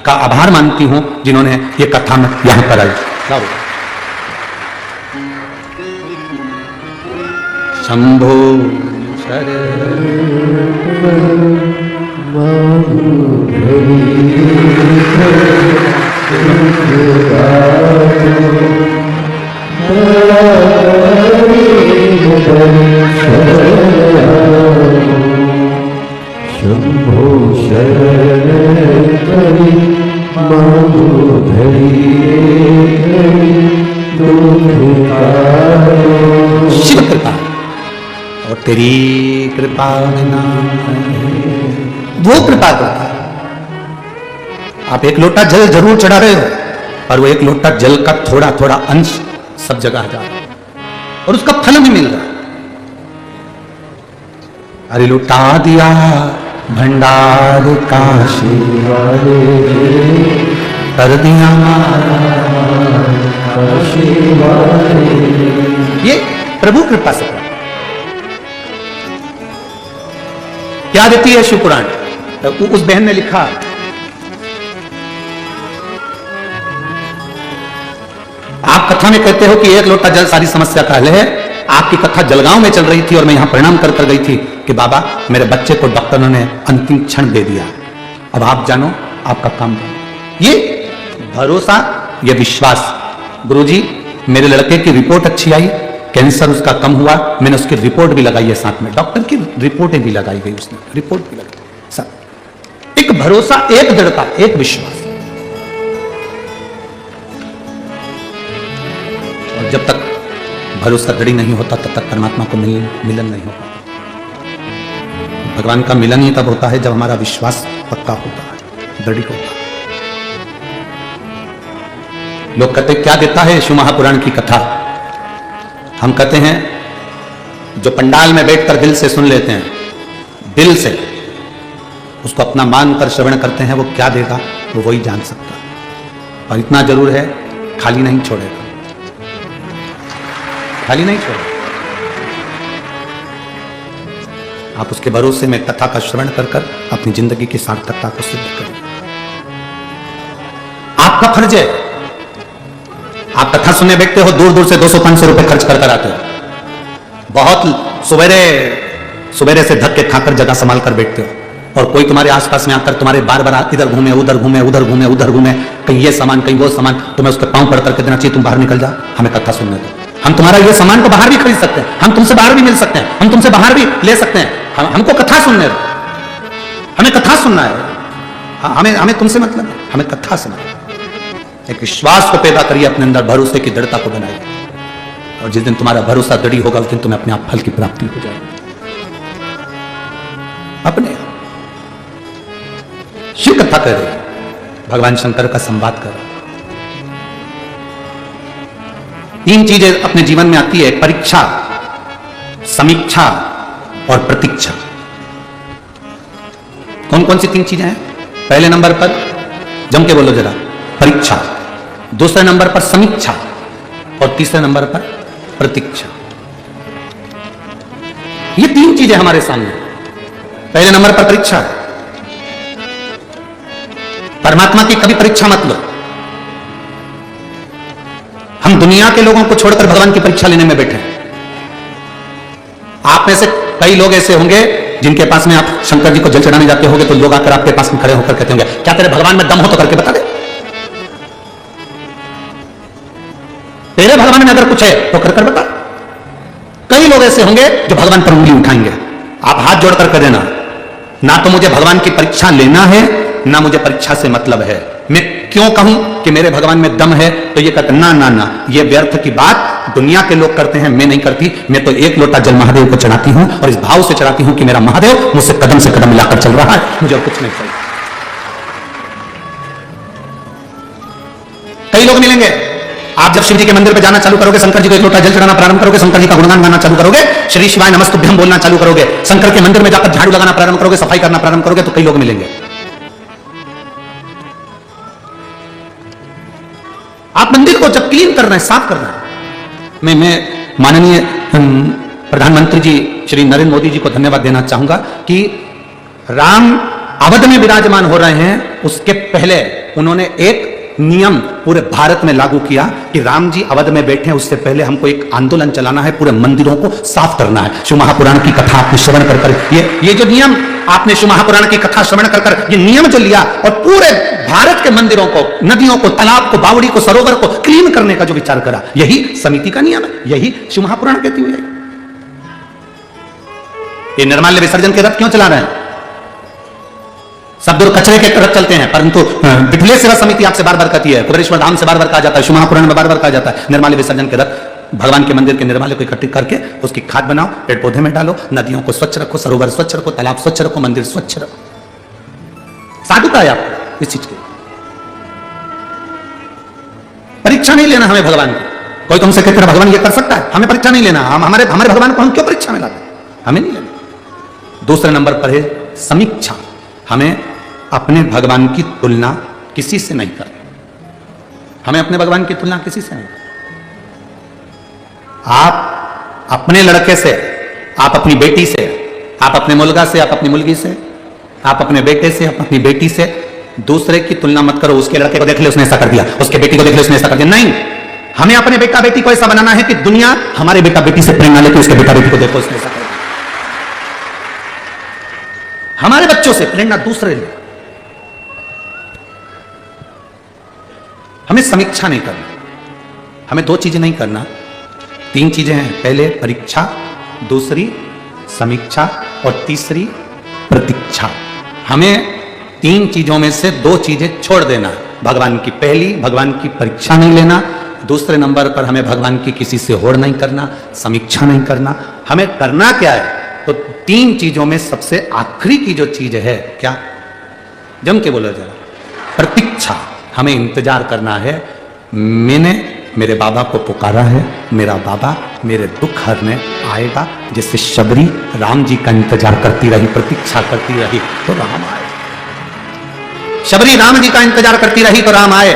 Speaker 1: का आभार मानती हूं, जिन्होंने ये कथा में यहां पर आई। शंभो
Speaker 2: शंभो शरण करी मांगो धरी
Speaker 1: शिव कृपा और तेरी कृपा बिना वो कृपा करता है। आप 1 लोटा जल जरूर चढ़ा रहे हो, पर वो 1 लोटा जल का थोड़ा थोड़ा अंश सब जगह जा रहा है और उसका फल भी मिल रहा है। अरे लुटा दिया भंडार काशी वाले, कर दिया काशी वाले। ये प्रभु कृपा से क्या देती है शिव पुराण। उस बहन ने लिखा, आप कथा में कहते हो कि 1 लोटा जल सारी समस्या का हल है। आपकी कथा जलगांव में चल रही थी और मैं यहां प्रणाम कर कर गई थी कि बाबा मेरे बच्चे को डॉक्टरों ने अंतिम क्षण दे दिया, अब आप जानो, आपका काम जानो। ये भरोसा, ये विश्वास। गुरुजी, मेरे लड़के की रिपोर्ट अच्छी आई, कैंसर उसका कम हुआ, मैंने उसकी रिपोर्ट भी लगाई है, साथ में डॉक्टर की रिपोर्टें भी लगाई गई, उसने रिपोर्ट भी लगाई। सब एक भरोसा, एक दृढ़ता, एक विश्वास। और जब तक भरोसा दृढ़ नहीं होता तब तक परमात्मा को मिलन नहीं होता। भगवान का मिलन ही तब होता है जब हमारा विश्वास पक्का होता है, दृढ़ होता है। लोग कहते क्या देता है शिव महापुराण की कथा। हम कहते हैं जो पंडाल में बैठकर दिल से सुन लेते हैं, दिल से उसको अपना मानकर श्रवण करते हैं, वो क्या देगा वो वही जान सकता है। और इतना जरूर है, खाली नहीं छोड़ेगा, खाली नहीं छोड़ेगा। आप उसके भरोसे में कथा का श्रवण कर कर अपनी जिंदगी की सार्थकता को सिद्ध करेंगे। आपका फर्ज है, आप कथा सुनने बैठते हो, दूर दूर से 200-500 रुपए खर्च कर कर आते हो, बहुत सवेरे से धक्के खाकर जगह संभाल कर बैठते हो, और कोई तुम्हारे आसपास में आकर तुम्हारे बार बार इधर घूमे उधर घूमे उधर घूमे उधर घूमे, कहीं ये सामान कहीं वो सामान, तुम्हें उसके पांव पड़ करके देना चाहिए तुम बाहर निकल जा, हमें कथा सुनने दो। हम तुम्हारा ये सामान को बाहर भी खरीद सकते हैं, हम तुमसे बाहर भी मिल सकते हैं, हम तुमसे बाहर भी ले सकते हैं, हमको कथा सुनने दो, हमें कथा सुनना है, हमें तुमसे मतलब है, हमें कथा सुनना है। एक विश्वास को पैदा करिए अपने अंदर, भरोसे की दृढ़ता को बनाइए, और जिस दिन तुम्हारा भरोसा दृढ़ होगा उस दिन तुम्हें अपने आप फल की प्राप्ति हो जाएगी। अपने शिव कथा कर रहे, भगवान शंकर का संवाद कर रहे। तीन चीजें अपने जीवन में आती है, परीक्षा, समीक्षा और प्रतीक्षा। कौन कौन सी तीन चीजें हैं? पहले नंबर पर जम के बोलो जरा, परीक्षा, दूसरे नंबर पर समीक्षा और तीसरे नंबर पर प्रतीक्षा। ये तीन चीजें हमारे सामने। पहले नंबर पर परीक्षा है। परमात्मा की कभी परीक्षा मत लो। हम दुनिया के लोगों को छोड़कर भगवान की परीक्षा लेने में बैठे हैं। आप में से कई लोग ऐसे होंगे जिनके पास में आप शंकर जी को जल चढ़ाने जाते होंगे तो लोग आकर आपके पास में खड़े होकर कहते होंगे, क्या तेरे भगवान में दम हो तो करके बता दे, तेरे भगवान में अगर कुछ है तो कर बता। कई लोग ऐसे होंगे जो भगवान पर उंगली उठाएंगे। आप हाथ जोड़कर कह देना, ना तो मुझे भगवान की परीक्षा लेना है, ना मुझे परीक्षा से मतलब है। मैं क्यों कहूं कि मेरे भगवान में दम है, तो ये कहते ना ना ना, ये व्यर्थ की बात दुनिया के लोग करते हैं, मैं नहीं करती। मैं तो एक लोटा जल महादेव को चढ़ाती हूं और इस भाव से चढ़ाती हूं कि मेरा महादेव मुझसे कदम से कदम मिलाकर चल रहा है, मुझे और कुछ नहीं चाहिए। कई लोग मिलेंगे, आप जब शिव जी के मंदिर पे जाना चालू करोगे, शंकर जी को एक लोटा जल चढ़ाना प्रारंभ करोगे, शंकर जी का गुणगान गाना चालू करोगे, श्री शिवाय नमस्तुभ्यम बोलना चालू करोगे, शंकर के मंदिर में जाकर झाड़ू लगाना प्रारंभ करोगे, सफाई करना प्रारंभ करोगे, तो कई लोग मिलेंगे। आप मंदिर को जब क्लीन कर रहे हैं, साफ कर रहे हैं, मैं माननीय प्रधानमंत्री जी श्री नरेंद्र मोदी जी को धन्यवाद देना चाहूंगा कि राम अवध में विराजमान हो रहे हैं, उसके पहले उन्होंने एक नियम पूरे भारत में लागू किया कि राम जी अवध में बैठे, उससे पहले हमको एक आंदोलन चलाना है, पूरे मंदिरों को साफ करना है। शिव महापुराण की कथा आपने श्रवण कर ये जो नियम आपने शिव महापुराण की कथा श्रवण कर ये नियम जो लिया और पूरे भारत के मंदिरों को, नदियों को, तालाब को, बावड़ी को, सरोवर को क्लीन करने का जो विचार करा, यही समिति का नियम है, यही शिव महापुराण कहती हुई है। ये निर्माल्य विसर्जन के रथ क्यों चला रहे हैं? सब दूर कचरे के रथ चलते हैं, परंतु विठले सेवा समिति आपसे बार बार कहती है, कुबेरेश्वर धाम से बार बार कहा जाता है, शिव महापुराण में बार बार कहा जाता है, निर्माल्य विसर्जन के रथ भगवान के मंदिर के निर्माल्य को इकट्ठित करके उसकी खाद बनाओ, पेड़ पौधे में डालो, नदियों को स्वच्छ रखो, सरोवर स्वच्छ रखो, तालाब स्वच्छ रखो, मंदिर स्वच्छ रखो। साधुता है आपको इस चीज की। परीक्षा नहीं लेना हमें भगवान की। कोई तुमसे कहते भगवान ये कर सकता है, हमें परीक्षा नहीं लेना। हमारे भगवान को हम क्यों परीक्षा में लाते, हमें नहीं लेना। दूसरे नंबर पर है समीक्षा। हमें अपने भगवान की तुलना किसी से नहीं करनी। हमें अपने भगवान की तुलना किसी से नहीं करनी। आप अपने लड़के से, आप अपनी बेटी से, आप अपने मुलगा से, आप अपनी मुलगी से, आप अपने बेटे से, आप अपनी बेटी से दूसरे की तुलना मत करो। उसके लड़के को देख ले उसने ऐसा कर दिया, उसके बेटी को देख ले उसने ऐसा कर दिया। नहीं, हमें अपने बेटा बेटी को ऐसा बनाना है कि दुनिया हमारे बेटा बेटी से प्रेरणा लेके उसके बेटा बेटी को देखो उसने ऐसा कर दिया। हमारे बच्चों से प्रेरणा दूसरे ले। हमें समीक्षा नहीं करनी। हमें दो चीजें नहीं करना, तीन चीजें हैं। पहले परीक्षा, दूसरी समीक्षा और तीसरी प्रतीक्षा। हमें तीन चीजों में से दो चीजें छोड़ देना। भगवान की पहली, भगवान की परीक्षा नहीं लेना। दूसरे नंबर पर हमें भगवान की किसी से होड़ नहीं करना, समीक्षा नहीं करना। हमें करना क्या है? तो तीन चीजों में सबसे आखिरी की जो चीज है क्या, जम के बोलो जरा, प्रतीक्षा। हमें इंतजार करना है। मैंने मेरे बाबा को पुकारा है, मेरा बाबा मेरे दुख हरने आएगा। जैसे शबरी राम जी का इंतजार करती रही, प्रतीक्षा करती रही तो राम आए। शबरी राम जी का इंतजार करती रही तो राम आए।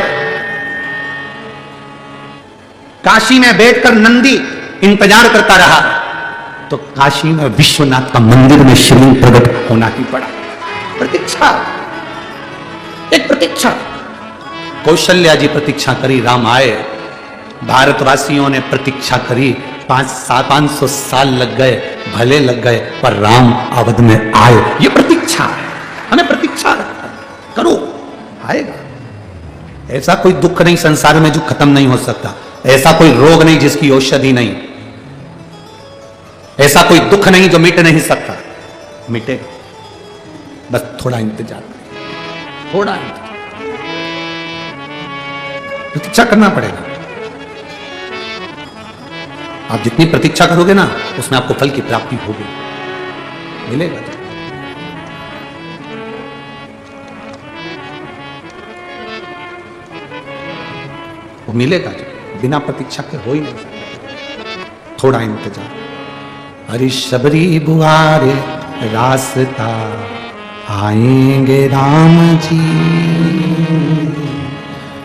Speaker 1: काशी में बैठकर नंदी इंतजार करता रहा तो काशी में विश्वनाथ का मंदिर में शिवलिंग प्रकट होना ही पड़ा। प्रतीक्षा, एक प्रतीक्षा। कौशल्या जी प्रतीक्षा करी, राम आए। भारतवासियों ने प्रतीक्षा करी, 500 साल लग गए, भले लग गए, पर राम अवध में आए। ये प्रतीक्षा है। हमें प्रतीक्षा रखा, करो आएगा। ऐसा कोई दुख नहीं संसार में जो खत्म नहीं हो सकता, ऐसा कोई रोग नहीं जिसकी औषधि नहीं, ऐसा कोई दुख नहीं जो मिट नहीं सकता, मिटेगा। बस थोड़ा इंतजार करें, थोड़ा प्रतीक्षा करना पड़ेगा। आप जितनी प्रतीक्षा करोगे ना उसमें आपको फल की प्राप्ति होगी, मिलेगा। वो मिलेगा जो बिना प्रतीक्षा के हो ही नहीं सकता। थोड़ा इंतजार। अरे शबरी बुआरे रास्ता आएंगे राम जी,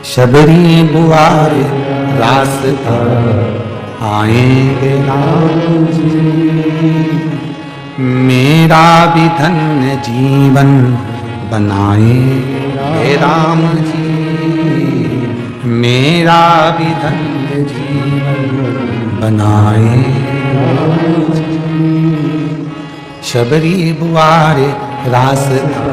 Speaker 1: शबरी बुआरे रास्ता आएंगे राम जी, मेरा भी धन्य जीवन बनाएंगे राम जी, मेरा भी धन्य जीवन बनाएंगे राम जी, शबरी बुआरे रास्ता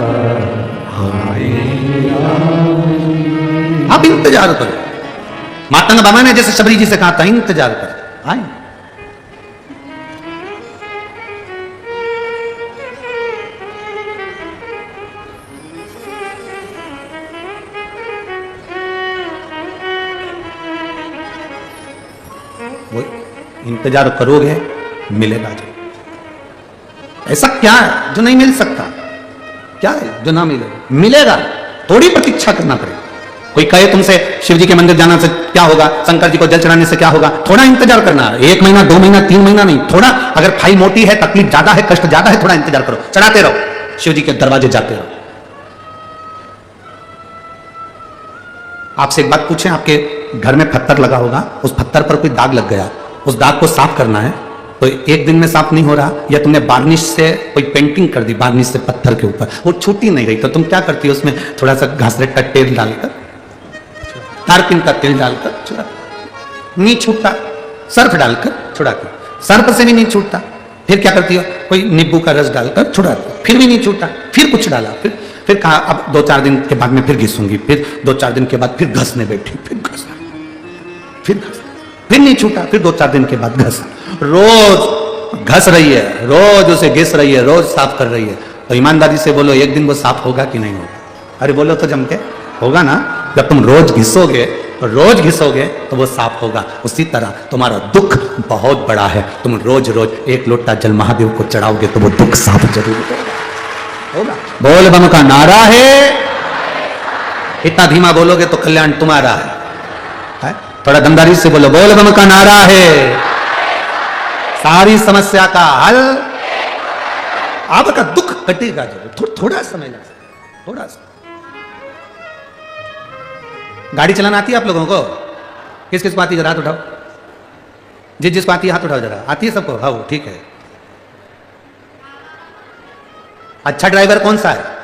Speaker 1: आएंगे राम जी। आप इंतजार करो। मातंग बाबा ने जैसे शबरी जी से कहा था इंतजार कर, आए। वो इंतजार करोगे मिलेगा जो। ऐसा क्या है जो नहीं मिल सकता? क्या है जो ना मिलेगा? मिलेगा, थोड़ी प्रतीक्षा करना पड़ेगा। कोई कहे तुमसे शिव जी के मंदिर जाना से क्या होगा, शंकर जी को जल चढ़ाने से क्या होगा, थोड़ा इंतजार करना है। 1 महीना 2 महीना 3 महीना नहीं, थोड़ा। अगर फाइल मोटी है, तकलीफ ज्यादा है, कष्ट ज्यादा है, थोड़ा इंतजार करो, चढ़ाते रहो, शिव जी के दरवाजे जाते रहो। आपसे एक बात पूछें, आपके घर में पत्थर लगा होगा, उस पत्थर पर कोई दाग लग गया, उस दाग को साफ करना है तो 1 दिन में साफ नहीं हो रहा, या तुमने बार्निश से कोई पेंटिंग कर दी, बार्निश से पत्थर के ऊपर, वो छूटी नहीं रही, तो तुम क्या करती हो, उसमें थोड़ा सा घासलेट का तेल डालकर, तारपिन का तेल डालकर छुड़ा, नहीं छूटता, सर्फ डालकर छुड़ाती, सर्फ से भी नहीं छूटता, फिर क्या करती हो, कोई नींबू का रस डालकर छुड़ाती, फिर भी नहीं छूटा, फिर कुछ डाला, फिर कहा अब 2-4 दिन के बाद में फिर घिसूंगी, फिर 2-4 दिन के बाद फिर घसने बैठी, फिर घसना, फिर नहीं छूटा, फिर 2-4 दिन के बाद घस, रोज घस रही है, रोज उसे घिस रही है, रोज साफ कर रही है। तो ईमानदारी से बोलो, एक दिन वो साफ होगा कि नहीं होगा? अरे बोलो तो जम के, होगा ना। जब तुम रोज घिसोगे तो वो साफ होगा। उसी तरह तुम्हारा दुख बहुत बड़ा है, तुम रोज रोज 1 लोटा जल महादेव को चढ़ाओगे तो वो दुख साफ जरूर होगा। बोल बम का नारा है, इतना धीमा बोलोगे तो कल्याण तुम्हारा है। थोड़ा दमदारी से बोलो, बोल बम का नारा है, सारी समस्या का हल, आपका दुख कटेगा जरूर। थोड़ा समय लग सकता, थोड़ा सा। गाड़ी चलाना आती है आप लोगों को? किस किस को आती है? जरा हाथ उठाओ, जिसको आती है हाथ उठाओ जरा। आती है सबको? हाँ ठीक है। अच्छा ड्राइवर कौन सा है?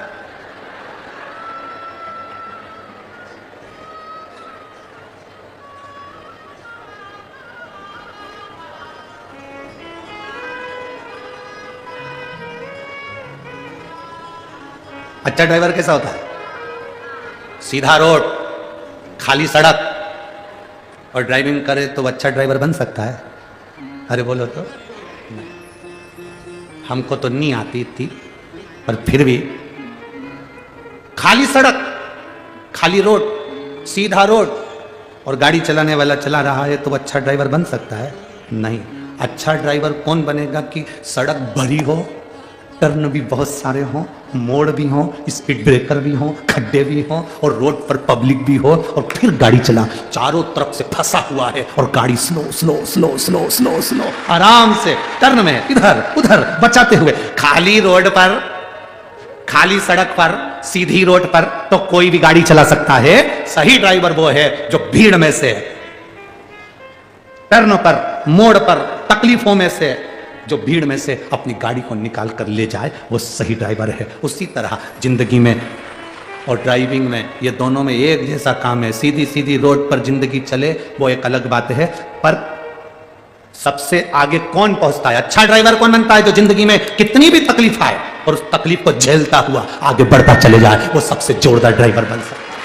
Speaker 1: अच्छा ड्राइवर कैसा होता है? सीधा रोड, खाली सड़क और ड्राइविंग करे तो अच्छा ड्राइवर बन सकता है? अरे बोलो तो। हमको तो नहीं आती थी, पर फिर भी खाली सड़क, खाली रोड, सीधा रोड और गाड़ी चलाने वाला चला रहा है तो अच्छा ड्राइवर बन सकता है? नहीं। अच्छा ड्राइवर कौन बनेगा कि सड़क भरी हो, टर्न भी बहुत सारे हों, मोड़ भी हों, स्पीड ब्रेकर भी हों, खड्डे भी हों और रोड पर पब्लिक भी हो, और फिर गाड़ी चला, चारों तरफ से फंसा हुआ है और गाड़ी slow slow slow slow slow slow आराम से टर्न में इधर उधर बचाते हुए, खाली रोड पर, खाली सड़क पर, सीधी रोड पर तो कोई भी गाड़ी चला सकता है। सही ड्राइवर वो है जो भीड़ में से, टर्न पर, मोड़ पर, तकलीफों में से, जो भीड़ में से अपनी गाड़ी को निकाल कर ले जाए, वो सही ड्राइवर है। उसी तरह जिंदगी में और ड्राइविंग में, ये दोनों में एक जैसा काम है। सीधी सीधी रोड पर जिंदगी चले वो एक अलग बात है, पर सबसे आगे कौन पहुंचता है? अच्छा ड्राइवर कौन बनता है? जो जिंदगी में कितनी भी तकलीफ आए, और उस तकलीफ को झेलता हुआ आगे बढ़ता चले जाए, वो सबसे जोरदार ड्राइवर बन सकता है,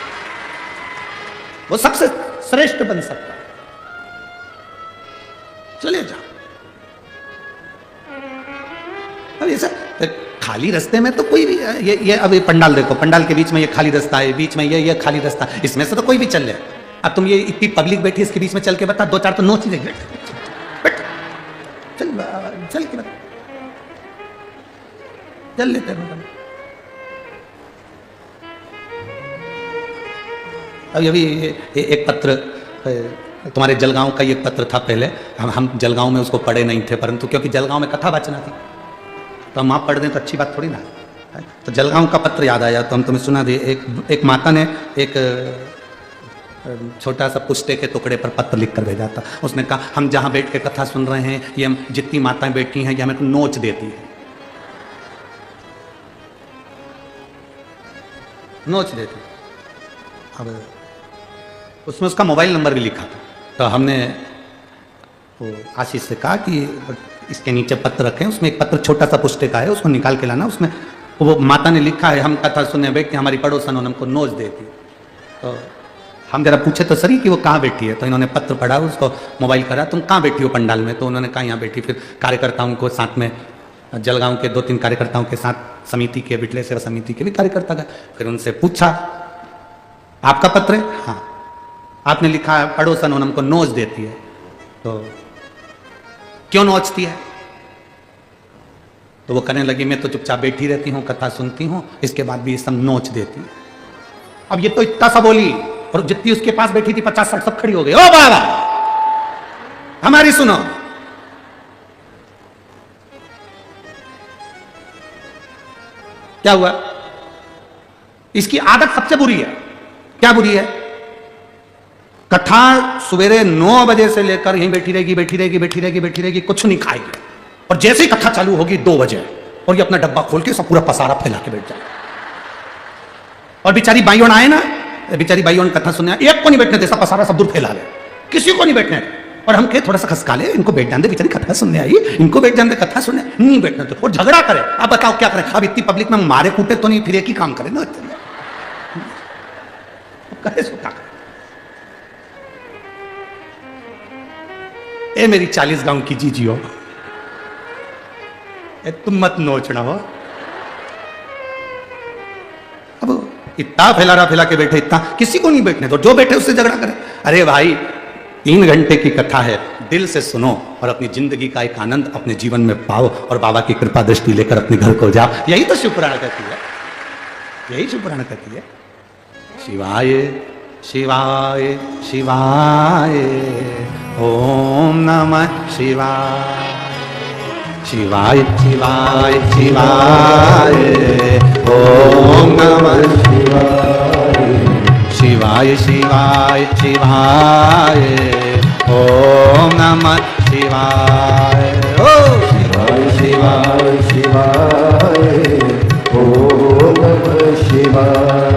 Speaker 1: वो सबसे श्रेष्ठ बन सकता है। चले जाओ। अब ये खाली रास्ते में तो कोई भी ये अब ये पंडाल देखो, पंडाल के बीच में ये खाली रास्ता है, बीच में ये खाली रास्ता, इसमें से तो कोई भी चल ले। अब तुम ये इतनी पब्लिक बैठी इसके बीच में चल के बता, दो चार तो नोच ही देंगे। चल चल के बता, चल लेते हैं। अभी एक पत्र तुम्हारे जलगांव का, एक पत्र था पहले, हम जलगांव में उसको पढ़े नहीं थे, परंतु क्योंकि जलगांव में कथा वाचना थी तो हम आप पढ़ दें तो अच्छी बात थोड़ी ना। तो जलगांव का पत्र याद आया तो हम तुम्हें सुना दिए। एक माता ने एक छोटा सा पुस्ते के टुकड़े पर पत्र लिख कर भेजा था। उसने कहा हम जहां बैठ के कथा सुन रहे हैं, ये हम जितनी माताएं बैठी हैं ये हमें नोच देती है, नोच देती। अब उसमें उसका मोबाइल नंबर भी लिखा था। तो हमने वो आशीष से कहा कि इसके नीचे पत्र रखें, उसमें एक पत्र छोटा सा पुस्ते का है, उसको निकाल के लाना। उसमें वो माता ने लिखा है हम कथा सुनने बैठ के हमारी पड़ोसन हमको नोच देती। तो हम जरा पूछे तो सही कि वो कहाँ बैठी है। तो इन्होंने पत्र पढ़ा, उसको मोबाइल करा, तुम कहाँ बैठी हो पंडाल में? तो उन्होंने कहा यहाँ बैठी। फिर कार्यकर्ताओं को साथ में, जलगांव के 2-3 कार्यकर्ताओं के साथ समिति के, बिटले सेवा समिति के भी कार्यकर्ता गए। फिर उनसे पूछा आपका पत्र है? हाँ। आपने लिखा है पड़ोसन हमको नोच देती है। तो क्यों नोचती है? तो वो कहने लगी मैं तो चुपचाप बैठी रहती हूँ, कथा सुनती हूँ, इसके बाद भी ये सब नोच देती है। अब ये तो इतना सा बोली और जितनी उसके पास बैठी थी 50-60 सब खड़ी हो गई। ओ बाबा हमारी सुनो। क्या हुआ? इसकी आदत सबसे बुरी है। क्या बुरी है? कथा सवेरे 9 बजे से लेकर यहीं बैठी रहेगी, बैठी रहेगी, बैठी रहेगी, बैठी रहेगी, कुछ नहीं खाएगी। और जैसे ही कथा चालू होगी 2 बजे और ये अपना डब्बा खोल के सब पूरा पसारा फैला के बैठ जाए। और बेचारी बाइयों आए ना, बेचारी बाइयों कथा सुनने, एक को नहीं बैठने दे, सब पसारा सब दूर फैला ले, किसी को नहीं बैठने। और हम कहे थोड़ा सा खसका ले, इनको बैठ जाने दे, बेचारी कथा सुनने आई, इनको बैठ जाने दे, कथा सुनने नहीं बैठने दो। और झगड़ा करे। अब बताओ क्या करें? अब इतनी पब्लिक में मारे कूटे तो नहीं, फिर एक ही काम करे ना, करे सो क्या करे। ए मेरी 40 गांव की जीजियो, तुम मत नोचना हो। अब इतना फैला के बैठे, इतना किसी को नहीं बैठने दो, जो बैठे उससे झगड़ा करे। अरे भाई 3 घंटे की कथा है, दिल से सुनो और अपनी जिंदगी का एक आनंद अपने जीवन में पाओ और बाबा की कृपा दृष्टि लेकर अपने घर को जाओ। यही तो शिवपुराण कहती है, यही शिवपुराण कहती है। शिवाय शिवाय शिवाय ओम नमः शिवाय, शिवाय शिवाय शिवाय ओम नमः शिवाय, शिवाय शिवाय शिवाय ओम नमः शिवाय। ओ शिवाय शिवाय शिवाय ओम नमः शिवाय,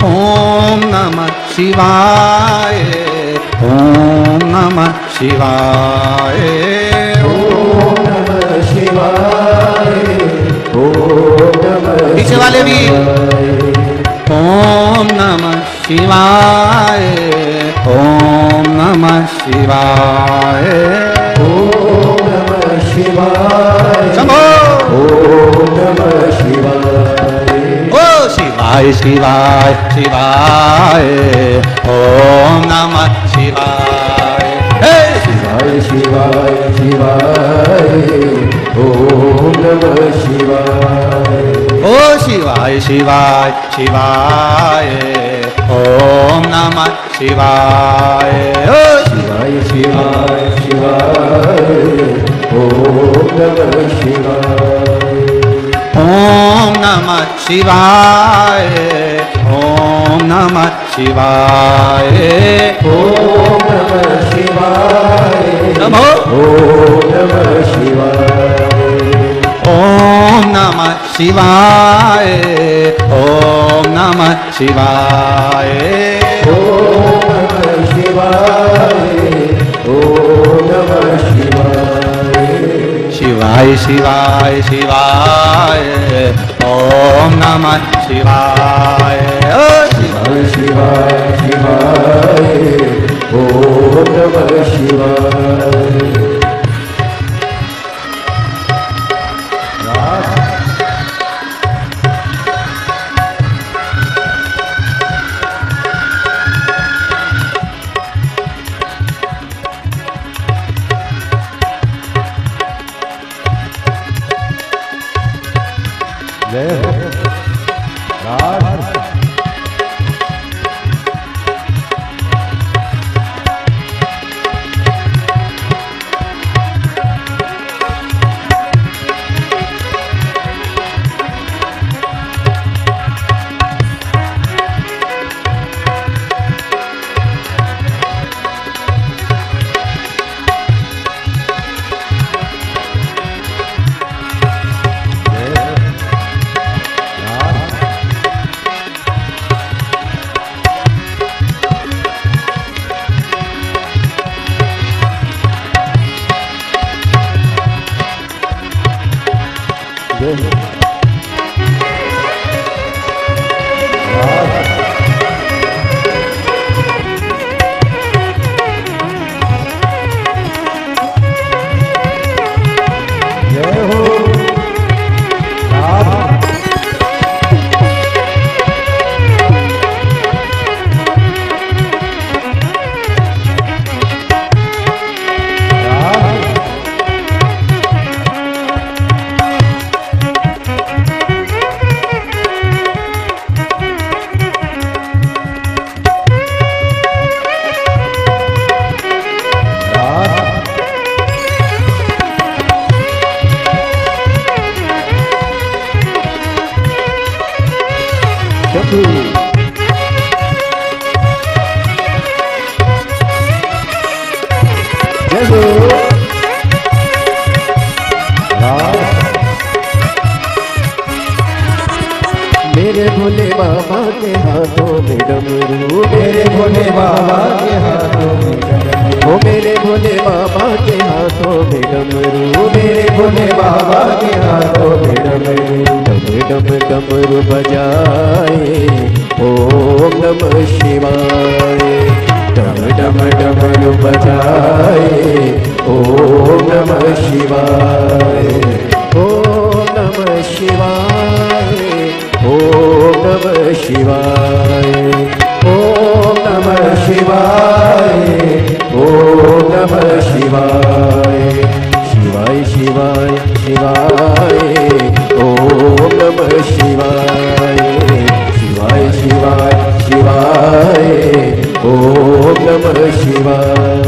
Speaker 1: ओम नमः शिवाय, ओम नमः शिवाय, ओम नमः शिवाय, ओम नमः। पीछे वाले भी ओम नमः शिवाय, ओम नमः शिवाय, ओम नमः शिवाय, शंभो ओम नमः शिवाय। ओ शिवाय शिवाय शिवाय ओम नमः शिवाय, हे शिवाय शिवाय शिवाय ओम नमः शिवाय। ओ शिवाय शिवाय शिवाय ओम नमः शिवाय, ओ शिवाय शिवाय शिवाय ओम नमः शिवाय, ओम नमः शिवाय, ओम नमः शिवाय, ओम नमः शिवाय, नमो ओम नमः शिवाय, ओम नमः शिवाय, ओम नमः शिवाय, ओम नमः शिवाय, ओम नमः शिवाय। शिवाय शिवाय शिवाय ओम नमः शिवाय
Speaker 2: शिवाय शिवाय शिवाय ओम नमः शिवाय। जय हो राज मेरे भोले बाबा के हाथों में डमरू, मेरे भोले बाबा के हाथों में डमरू, ओ मेरे भोले बाबा के हाथों में डमरू, मेरे भोले बाबा के हाथों में डमरू, डम डम डमरू बजाए ओम नमः शिवाय, डम डम डमरू बजाए ओम नमः शिवाय, ओम नमः शिवाय, ओम नमः शिवाय, ओम नमः शिवाय, ओम नमः शिवाय, शिवाय शिवाय शिवाय, ओम नमः शिवाय, शिवाय शिवाय शिवाय, ओम नमः शिवाय।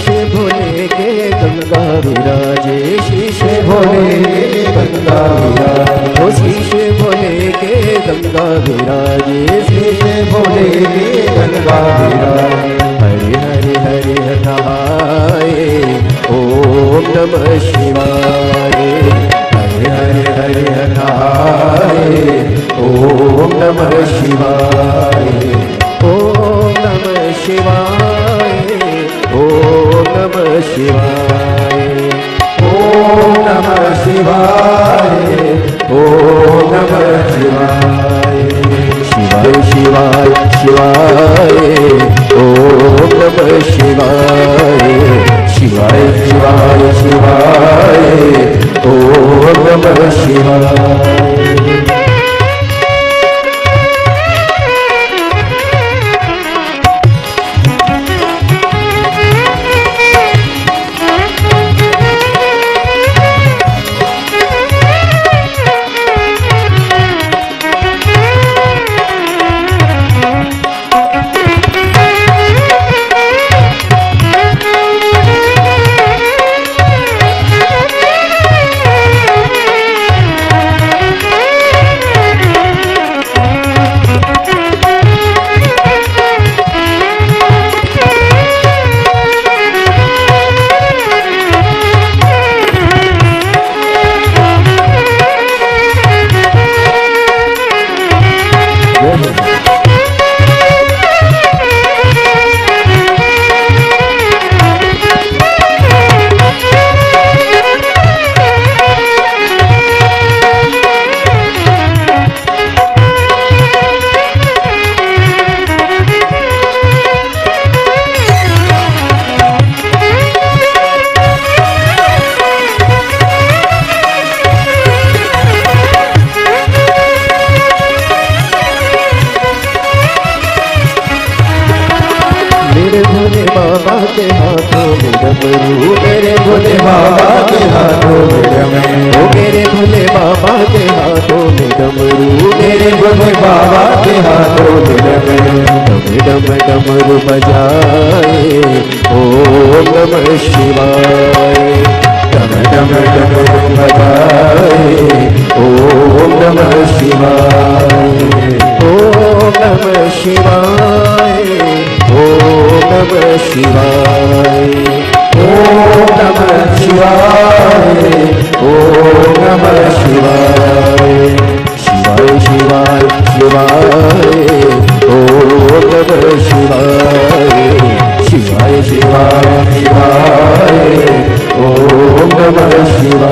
Speaker 2: शंभू जय हो गंगा विराजे, शीशे भोले के गंगा विराजे, ओ शीशे भोले के गंगा विराजे, शीशे भोले के गंगा विराजे, हरि हरि हरि नहाए ओम नमः शिवाय, हरि हरि हरि नहाए ओम नमः शिवाय, ओम नमः शिवाय, ओम नमः शिवाय, ओम नमः शिवाय, ओम नमः शिवाय। शिवाय शिवाय शिवाय, ओम नमः शिवाय। शिवाय शिवाय शिवाय, ओम नमः शिवाय। बाबा के हाथों में डमरू, मेरे भोले बाबा के हाथों में डमरू, मेरे भोले बाबा के हाथों में डमरू, मेरे भोले बाबा के हाथों में डमरू। डम डम डमरू बजाए, ओम नमः शिवाय। डम डम डमरू बजाए, ओम नमः शिवाय। ओम नमः शिवाय, ओम नमः शिवाय। ओम नमः शिवाय, ओम नमः शिवाय। शिवाय शिवाय शिवाय, ओम नमः शिवाय। शिवाय शिवाय शिवाय, ओम नमः शिवाय।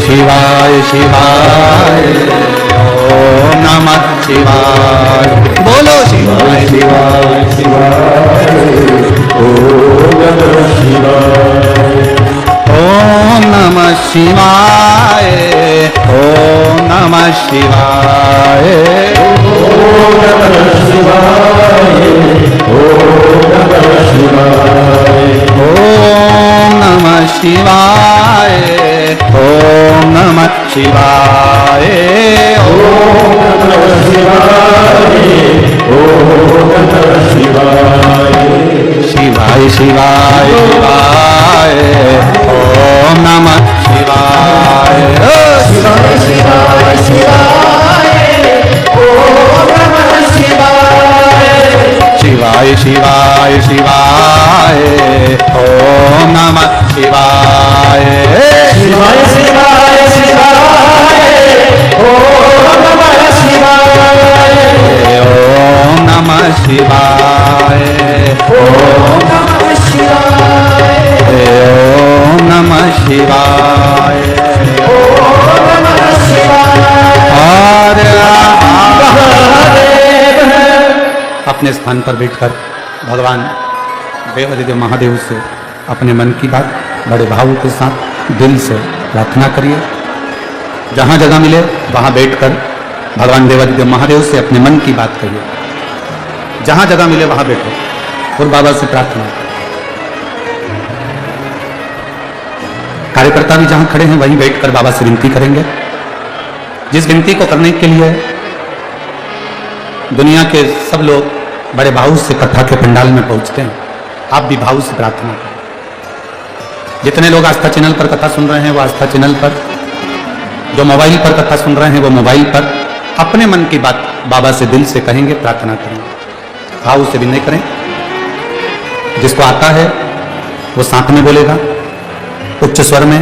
Speaker 1: शिवाय शिवाय, ओम नमः शिवाय। बोलो शिवाय शिवाय शिवाय, ओम नमः शिवाय। ओम नमः शिवाय, ओम नमः शिवाय। ओम नमः शिवाय, ओम नमः शिवाय। ओम नमः शिवाय, ओम नमः शिवाय। ओम नमः शिवाय, ओम नमः शिवाय। शिवाय शिवाय शिवाय, ओम नमः शिवाय। शिवाय शिवाय शिवाय, ओम नमः शिवाय। शिवाय शिवाय शिवाय, ओम नमः शिवाय। शिवाय शिवाय शिवाय, ओम नमः शिवाय। ओम नमः शिवाय, ओम नमः शिवाय। ओम नमः शिवाय, ओम नमः शिवाय। अपने स्थान पर बैठकर भगवान देवादिदेव महादेव से अपने मन की बात बड़े भाव के साथ दिल से प्रार्थना करिए। जहां जगह मिले वहां बैठकर भगवान देवादिदेव महादेव से अपने मन की बात कहिए। जहां जगह मिले वहां बैठो और बाबा से प्रार्थना। कार्यकर्ता भी जहां खड़े हैं वहीं बैठकर बाबा से विनती करेंगे। जिस विनती को करने के लिए दुनिया के सब लोग बड़े भाव से कथा के पंडाल में पहुंचते हैं, आप भी भाव से प्रार्थना करें। जितने लोग आस्था चैनल पर कथा सुन रहे हैं वो आस्था चैनल पर, जो मोबाइल पर कथा सुन रहे हैं वो मोबाइल पर अपने मन की बात बाबा से दिल से कहेंगे, प्रार्थना करेंगे, भाव से विनय करें। जिसको आता है वो साथ में बोलेगा, उच्च स्वर में,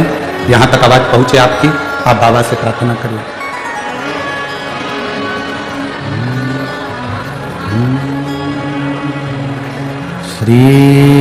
Speaker 1: यहां तक आवाज पहुंचे आपकी, आप बाबा से प्रार्थना करिए। श्री